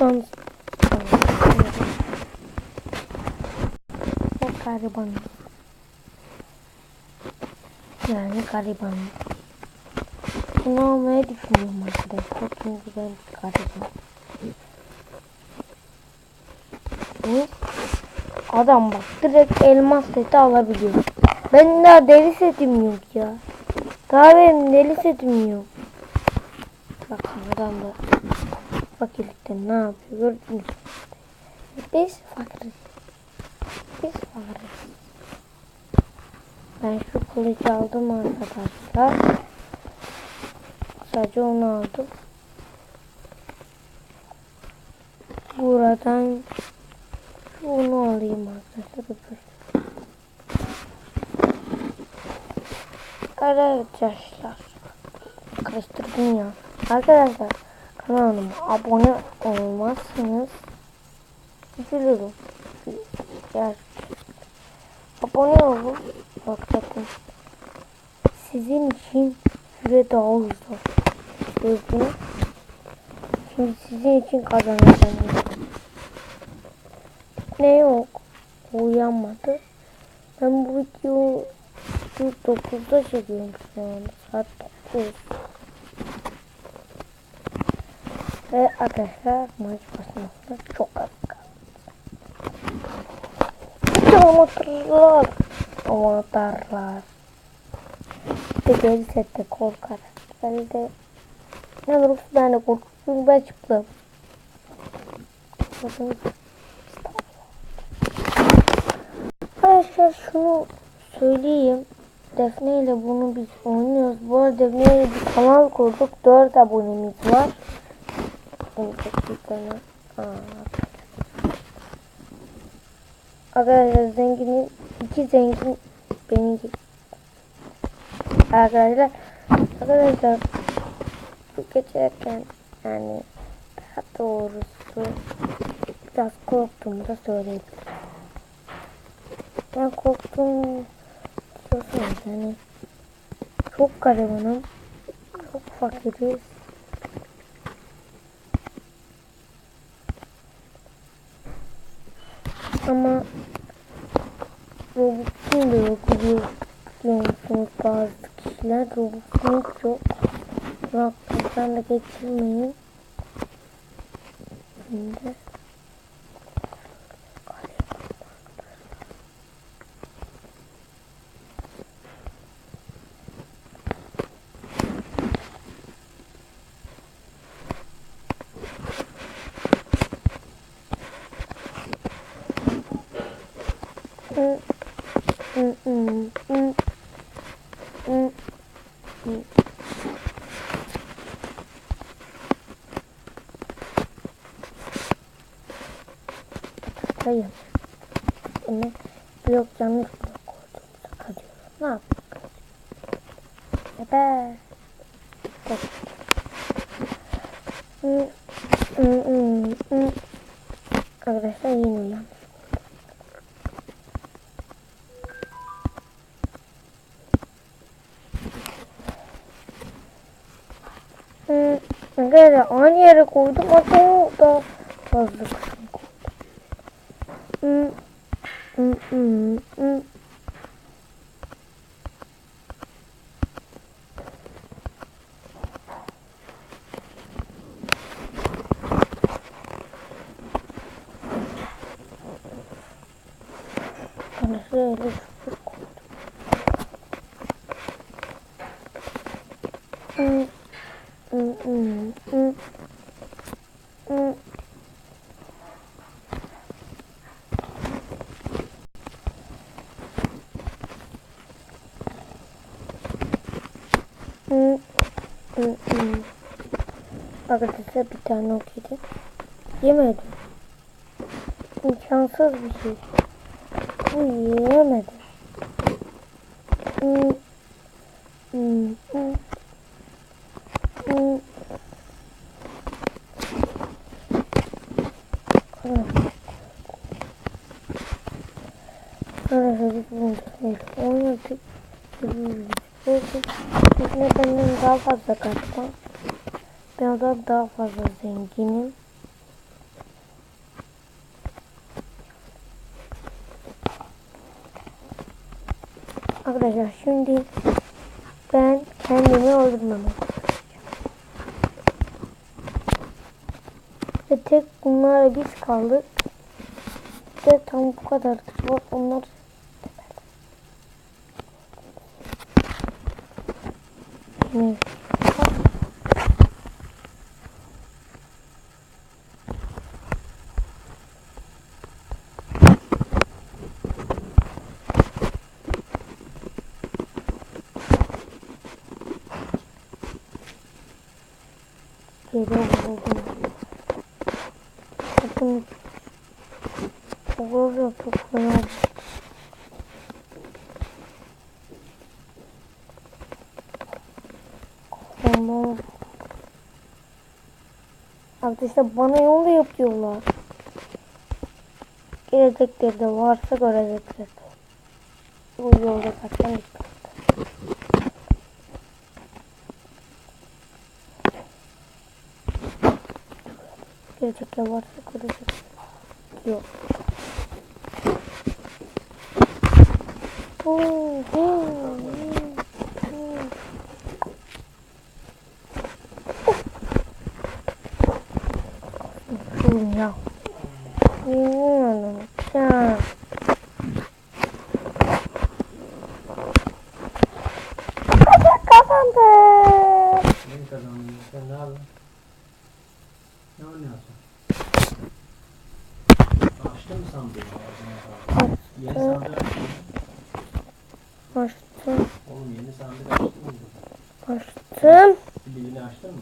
Buradan o gariban. Yani gariban. Bunu almayı düşünüyorum arkadaşlar. Çünkü ben gariban. Adam bak direkt elmas seti alabiliyor. Ben daha deli setim yok ya. Daha benim deli setim yok. Bakın adam da fakirlikten ne yapıyor gördünüz. Biz fakiriz. Biz fakiriz. Ben şu kılıcı aldım arkadaşlar. Sadece onu aldım. Buradan bunu alayım arkadaşlar. Arkadaşlar karıştırdım ya. Arkadaşlar kanalıma abone olmazsanız üzülürüm. Abone olun. Bak bakın. Sizin için süre daha uzun. Gördünüz. Şimdi sizin için kazanacağım. Ne yok. Uyanmadı. Ben bu videoyu 9'da çekiyorum şu an. Saat 9. Ve arkadaşlar maç başlamasına çok az kaldı. Amatörler. Amatörler. İşte geri sette korkarak. Ben de ne doğrusu ben de korkuyorum. Çünkü ben çıktım. Arkadaşlar şunu söyleyeyim. Defne ile bunu biz oynuyoruz. Bu arada Defne ile bir kanal kurduk. 4 abonemiz var. Arkadaşlar zenginin 2 zengin benim gibi. Arkadaşlar bu geçerken yani daha doğrusu biraz korktuğumu da söyleyebilirim. Ben korktum diyorsunuz yani çok garibanım, çok fakiriz. Ama Robux'un da yok biliyorsunuz bazı kişiler Robux'un yok. Aklınızdan da geçirmeyin. Şimdi hayır. Ama blok yanlış blok koydum. Kaçıyorum. Ne yapayım? Ebe. Arkadaşlar yine uyanmış. Arkadaşlar aynı yere koydum ama da fazla kısım koydum. Şöyle şükür Arkadaşlar bir tane okuydu. Yemedim. İmkansız bir şey. Bu yiyemedim. Arkadaşlar biz bunu oynadık. Yine benden daha fazla kaçtım. Ben daha fazla zenginim. Arkadaşlar şimdi ben kendimi öldürmem. Ve tek bunlarla biz kaldık. Ve tam bu kadar. Bak onlar. Evet. Geri buldum. Bakın. Olur çok fena. Tamam. Arkadaşlar bana yol yapıyorlar. Gelecekleri de varsa görecekler. Bu yolda kaçan dikkat. Gelecekler varsa görecekler. Yok. Ya. Ya. Kazandı. Ne kazandın? Sen ne yapıyorsun? Ne oynuyorsun? Açtın mı sandığı? Yeni sandık açtın mı? Açtım. Oğlum yeni sandık açtın mı? Açtım. Birini açtın mı?